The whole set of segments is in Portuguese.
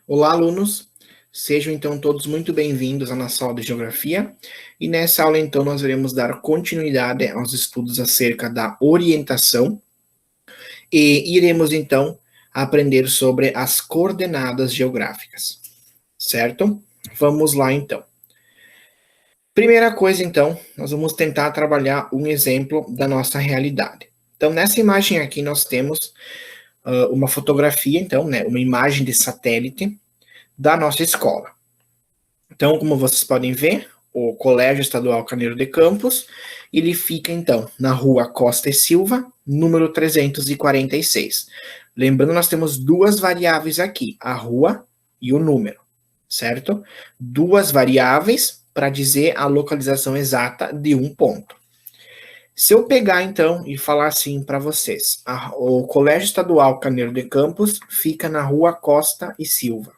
Olá, alunos! Sejam então todos muito bem-vindos à nossa aula de Geografia. E nessa aula, então, nós iremos dar continuidade aos estudos acerca da orientação e iremos, então, aprender sobre as coordenadas geográficas, certo? Vamos lá, então. Primeira coisa, então, nós vamos tentar trabalhar um exemplo da nossa realidade. Então, nessa imagem aqui, nós temos uma fotografia, então, né, uma imagem de satélite da nossa escola. Então, como vocês podem ver, o Colégio Estadual Caneiro de Campos, ele fica, então, na rua Costa e Silva, número 346. Lembrando, nós temos duas variáveis aqui, a rua e o número, certo? Duas variáveis para dizer a localização exata de um ponto. Se eu pegar, então, e falar assim para vocês, o Colégio Estadual Caneiro de Campos fica na rua Costa e Silva.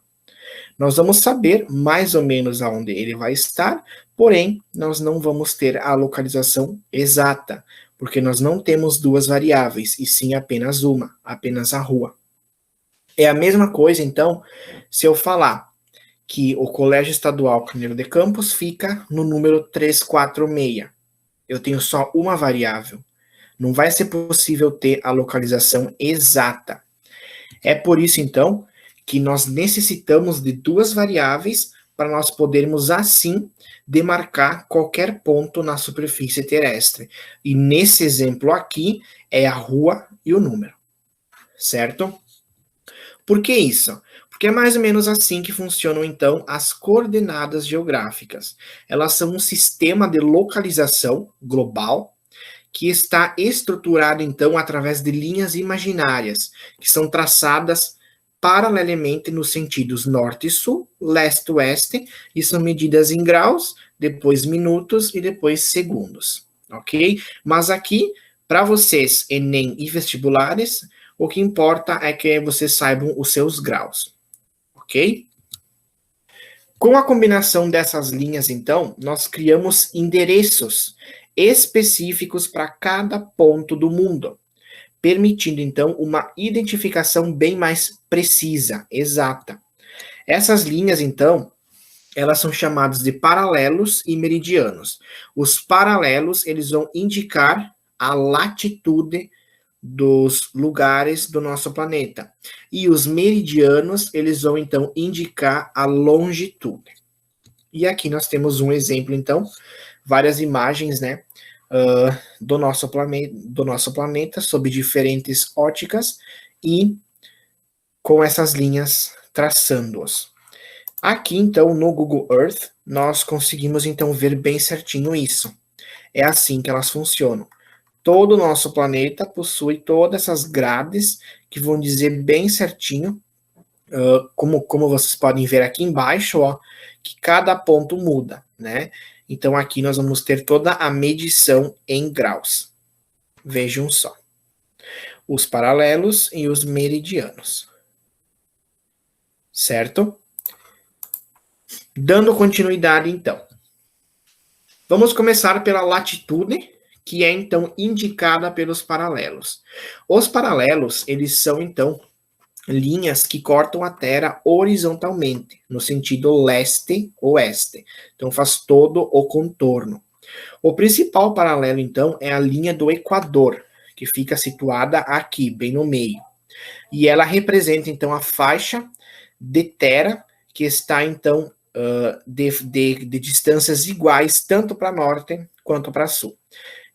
Nós vamos saber mais ou menos aonde ele vai estar, porém, nós não vamos ter a localização exata, porque nós não temos duas variáveis, e sim apenas uma, apenas a rua. É a mesma coisa, então, se eu falar que o Colégio Estadual Caneiro de Campos fica no número 346. Eu tenho só uma variável. Não vai ser possível ter a localização exata. É por isso, então, que nós necessitamos de duas variáveis para nós podermos, assim, demarcar qualquer ponto na superfície terrestre. E nesse exemplo aqui, é a rua e o número, certo? Por que isso? Porque é mais ou menos assim que funcionam, então, as coordenadas geográficas. Elas são um sistema de localização global que está estruturado, então, através de linhas imaginárias, que são traçadas paralelamente nos sentidos norte e sul, leste e oeste, e são medidas em graus, depois minutos e depois segundos, ok? Mas aqui, para vocês, Enem e vestibulares, o que importa é que vocês saibam os seus graus, ok? Com a combinação dessas linhas, então, nós criamos endereços específicos para cada ponto do mundo, permitindo, então, uma identificação bem mais precisa, exata. Essas linhas, então, elas são chamadas de paralelos e meridianos. Os paralelos, eles vão indicar a latitude dos lugares do nosso planeta. E os meridianos, eles vão, então, indicar a longitude. E aqui nós temos um exemplo, então, várias imagens, né, do nosso planeta sob diferentes óticas e com essas linhas traçando-os. Aqui, então, no Google Earth, nós conseguimos, então, ver bem certinho isso. É assim que elas funcionam. Todo o nosso planeta possui todas essas grades que vão dizer bem certinho, como vocês podem ver aqui embaixo, ó, que cada ponto muda, né? Então aqui nós vamos ter toda a medição em graus. Vejam só. Os paralelos e os meridianos. Certo? Dando continuidade, então. Vamos começar pela latitude, que é, então, indicada pelos paralelos. Os paralelos, eles são, então, linhas que cortam a Terra horizontalmente, no sentido leste-oeste. Então, faz todo o contorno. O principal paralelo, então, é a linha do Equador, que fica situada aqui, bem no meio. E ela representa, então, a faixa de terra que está, então, de distâncias iguais, tanto para norte quanto para sul.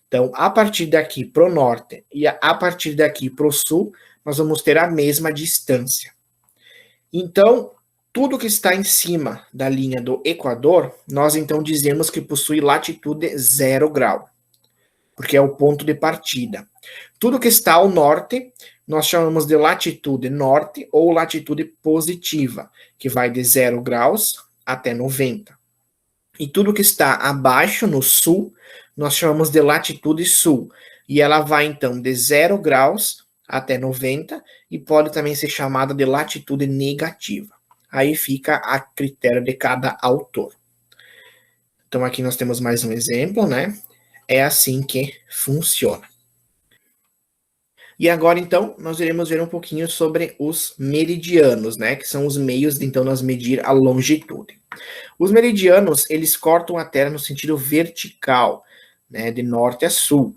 Então, a partir daqui para o norte e a partir daqui para o sul, nós vamos ter a mesma distância. Então, tudo que está em cima da linha do Equador, nós então dizemos que possui latitude 0 grau, porque é o ponto de partida. Tudo que está ao norte, nós chamamos de latitude norte ou latitude positiva, que vai de 0 graus até 90. E tudo que está abaixo, no sul, nós chamamos de latitude sul. E ela vai, então, de 0 graus até 90 e pode também ser chamada de latitude negativa. Aí fica a critério de cada autor. Então, aqui nós temos mais um exemplo, né? É assim que funciona. E agora, então, nós iremos ver um pouquinho sobre os meridianos, né? Que são os meios de, então, nós medir a longitude. Os meridianos, eles cortam a Terra no sentido vertical, né? De norte a sul.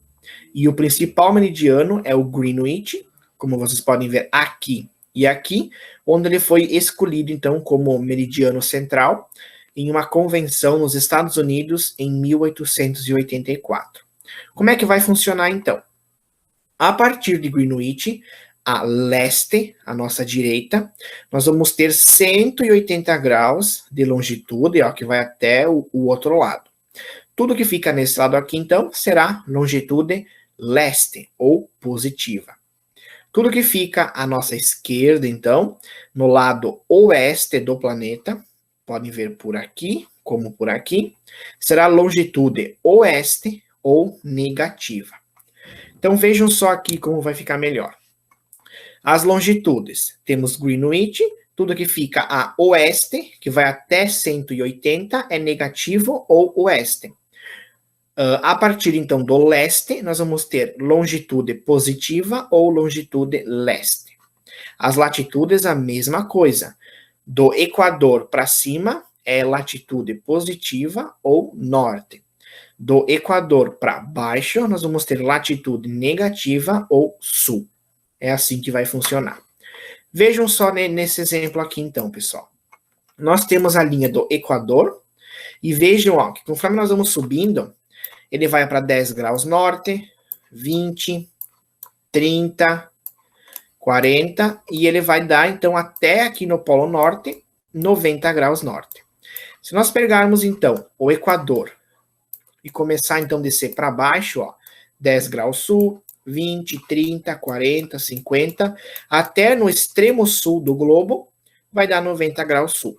E o principal meridiano é o Greenwich, como vocês podem ver aqui e aqui, onde ele foi escolhido, então, como meridiano central, em uma convenção nos Estados Unidos em 1884. Como é que vai funcionar, então? A partir de Greenwich, a leste, à nossa direita, nós vamos ter 180 graus de longitude, ó, que vai até o outro lado. Tudo que fica nesse lado aqui, então, será longitude leste, ou positiva. Tudo que fica à nossa esquerda, então, no lado oeste do planeta, podem ver por aqui, como por aqui, será longitude oeste ou negativa. Então vejam só aqui como vai ficar melhor. As longitudes, temos Greenwich, tudo que fica a oeste, que vai até 180, é negativo ou oeste. A partir, então, do leste, nós vamos ter longitude positiva ou longitude leste. As latitudes, a mesma coisa. Do Equador para cima, é latitude positiva ou norte. Do Equador para baixo, nós vamos ter latitude negativa ou sul. É assim que vai funcionar. Vejam só nesse exemplo aqui, então, pessoal. Nós temos a linha do Equador, e vejam, ó, que conforme nós vamos subindo, ele vai para 10 graus norte, 20, 30, 40, e ele vai dar, então, até aqui no Polo Norte, 90 graus norte. Se nós pegarmos, então, o Equador e começar, então, a descer para baixo, ó, 10 graus sul, 20, 30, 40, 50, até no extremo sul do globo, vai dar 90 graus sul.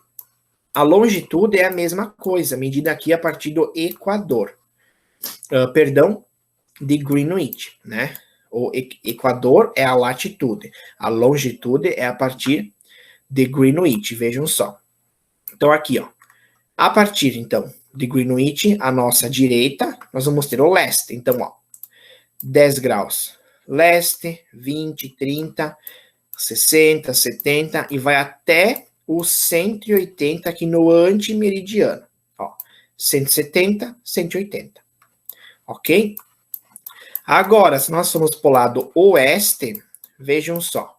A longitude é a mesma coisa, medida aqui a partir do Equador. De Greenwich, né? O Equador é a latitude, a longitude é a partir de Greenwich, vejam só. Então aqui, ó, a partir, então, de Greenwich, à nossa direita, nós vamos ter o leste. Então, ó, 10 graus leste, 20, 30, 60, 70, e vai até os 180 aqui no antimeridiano. Ó, 170, 180. Ok? Agora, se nós formos para o lado oeste, vejam só.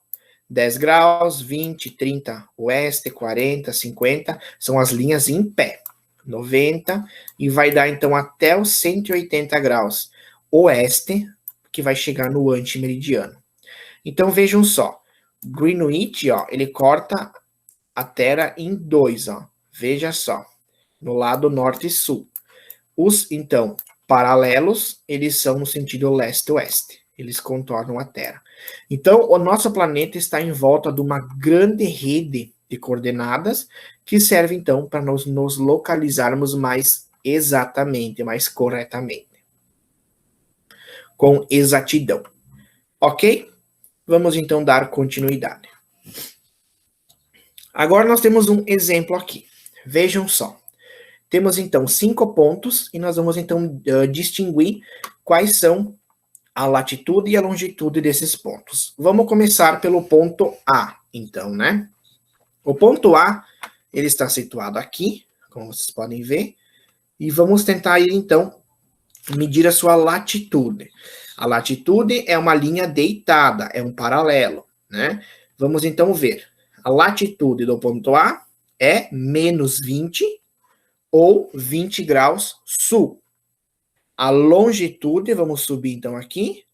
10 graus, 20, 30 oeste, 40, 50, são as linhas em pé. 90, e vai dar, então, até os 180 graus oeste, que vai chegar no antimeridiano. Então, vejam só. Greenwich, ó, ele corta a Terra em dois, ó. Veja só. No lado norte e sul. Os, então, paralelos, eles são no sentido leste-oeste. Eles contornam a Terra. Então, o nosso planeta está em volta de uma grande rede de coordenadas que serve, então, para nós nos localizarmos mais exatamente, mais corretamente. Com exatidão. Ok? Vamos, então, dar continuidade. Agora nós temos um exemplo aqui. Vejam só. Temos, então, 5 pontos e nós vamos, então, distinguir quais são a latitude e a longitude desses pontos. Vamos começar pelo ponto A, então, né? O ponto A, ele está situado aqui, como vocês podem ver, e vamos tentar, então, medir a sua latitude. A latitude é uma linha deitada, é um paralelo, né? Vamos, então, ver. A latitude do ponto A é menos 20 ou 20 graus sul. A longitude, vamos subir então aqui,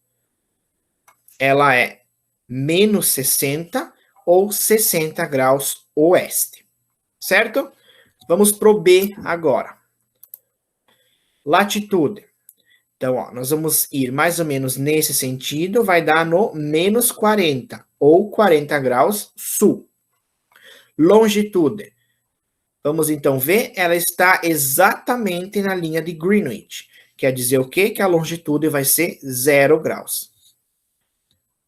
ela é menos 60 ou 60 graus oeste, certo? Vamos pro B agora. Latitude. Então, ó, nós vamos ir mais ou menos nesse sentido, vai dar no menos 40 ou 40 graus sul. Longitude. Vamos então ver, ela está exatamente na linha de Greenwich. Quer dizer o quê? Que a longitude vai ser 0 graus.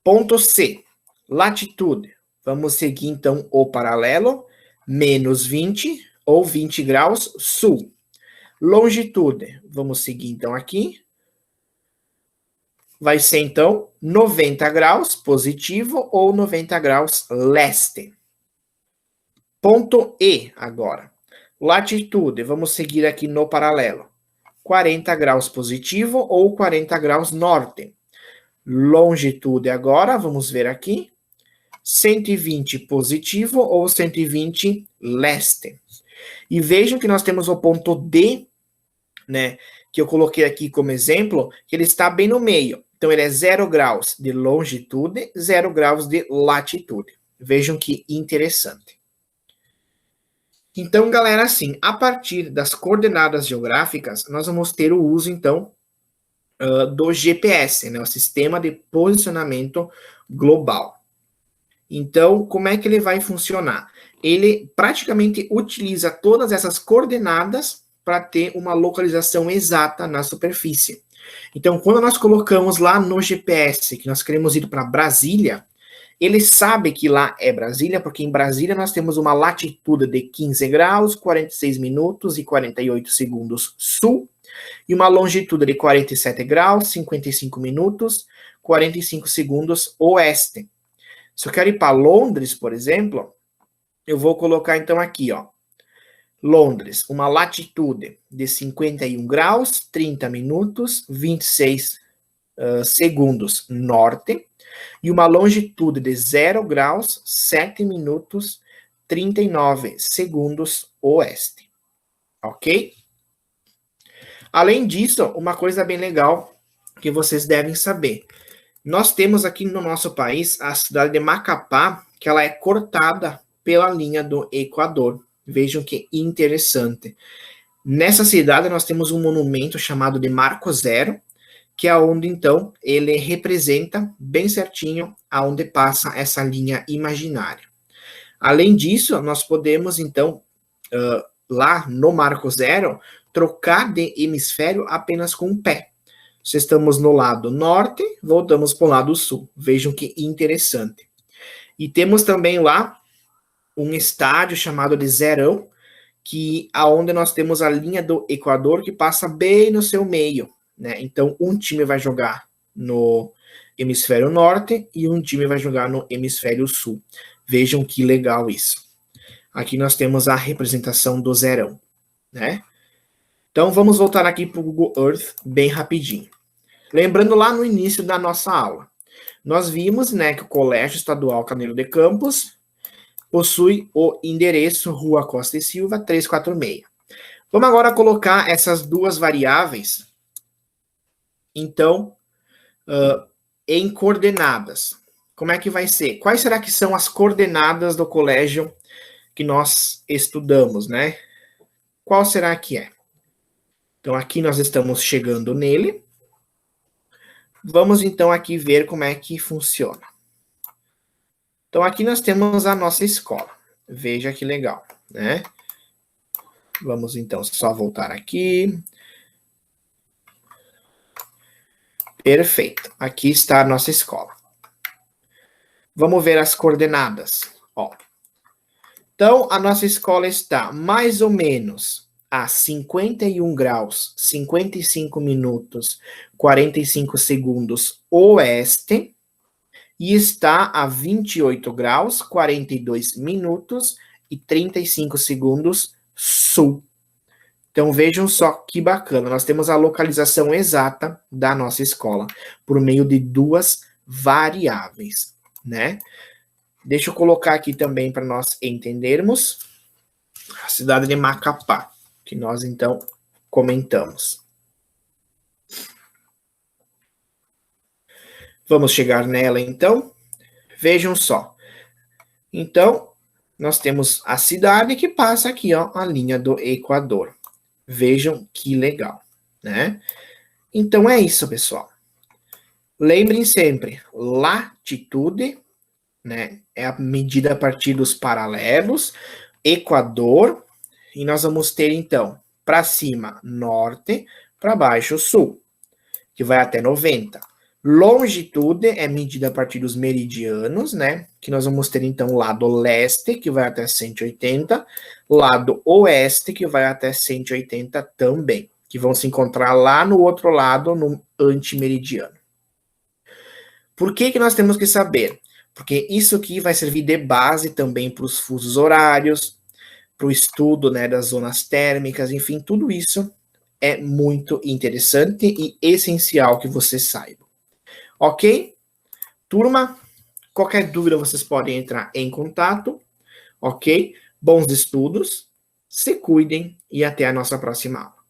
Ponto C, latitude. Vamos seguir então o paralelo, menos 20 ou 20 graus sul. Longitude, vamos seguir então aqui. vai ser, então, 90 graus positivo ou 90 graus leste. Ponto E agora. Latitude, vamos seguir aqui no paralelo. 40 graus positivo ou 40 graus norte. Longitude agora, vamos ver aqui. 120 positivo ou 120 leste. E vejam que nós temos o ponto D, né, que eu coloquei aqui como exemplo, que ele está bem no meio. Então, ele é 0 graus de longitude, 0 graus de latitude. Vejam que interessante. Então, galera, assim, a partir das coordenadas geográficas, nós vamos ter o uso, então, do GPS, né, o Sistema de Posicionamento Global. Então, como é que ele vai funcionar? Ele praticamente utiliza todas essas coordenadas para ter uma localização exata na superfície. Então, quando nós colocamos lá no GPS que nós queremos ir para Brasília, ele sabe que lá é Brasília, porque em Brasília nós temos uma latitude de 15 graus, 46 minutos e 48 segundos sul, e uma longitude de 47 graus, 55 minutos, 45 segundos oeste. Se eu quero ir para Londres, por exemplo, eu vou colocar então aqui, ó. Londres, uma latitude de 51 graus, 30 minutos, 26 segundos norte, e uma longitude de 0 graus, 7 minutos, 39 segundos oeste. Ok? Além disso, uma coisa bem legal que vocês devem saber. Nós temos aqui no nosso país a cidade de Macapá, que ela é cortada pela linha do Equador. Vejam que interessante. Nessa cidade nós temos um monumento chamado de Marco Zero, que é onde, então, ele representa bem certinho aonde passa essa linha imaginária. Além disso, nós podemos, então, lá no Marco Zero, trocar de hemisfério apenas com o pé. Se estamos no lado norte, voltamos para o lado sul. Vejam que interessante. E temos também lá um estádio chamado de Zerão, que aonde nós temos a linha do Equador que passa bem no seu meio, né? Então, um time vai jogar no hemisfério norte e um time vai jogar no hemisfério sul. Vejam que legal isso. Aqui nós temos a representação do Zerão, né? Então, vamos voltar aqui para o Google Earth bem rapidinho. Lembrando lá no início da nossa aula, nós vimos, né, que o Colégio Estadual Caneiro de Campos possui o endereço Rua Costa e Silva 346. Vamos agora colocar essas duas variáveis, então, em coordenadas. Como é que vai ser? Quais será que são as coordenadas do colégio que nós estudamos, né? Qual será que é? Então, aqui nós estamos chegando nele. Vamos, então, aqui ver como é que funciona. Então, aqui nós temos a nossa escola. Veja que legal, né? Vamos, então, só voltar aqui. Perfeito. Aqui está a nossa escola. Vamos ver as coordenadas. Ó. Então, a nossa escola está mais ou menos a 51 graus, 55 minutos, 45 segundos oeste e está a 28 graus, 42 minutos e 35 segundos sul. Então, vejam só que bacana. Nós temos a localização exata da nossa escola por meio de duas variáveis, né? Deixa eu colocar aqui também para nós entendermos a cidade de Macapá, que nós, então, comentamos. Vamos chegar nela, então. Vejam só. Então, nós temos a cidade que passa aqui, ó, a linha do Equador. Vejam que legal, né? Então, é isso, pessoal. Lembrem sempre, latitude, né, é a medida a partir dos paralelos, Equador, e nós vamos ter, então, para cima, norte, para baixo, sul, que vai até 90. Longitude é medida a partir dos meridianos, né, que nós vamos ter, então, lado leste, que vai até 180, lado oeste, que vai até 180 também, que vão se encontrar lá no outro lado, no antimeridiano. Por que que nós temos que saber? Porque isso aqui vai servir de base também para os fusos horários, para o estudo, né, das zonas térmicas, enfim, tudo isso é muito interessante e essencial que você saiba. Ok? Turma, qualquer dúvida vocês podem entrar em contato, ok? Bons estudos, se cuidem e até a nossa próxima aula.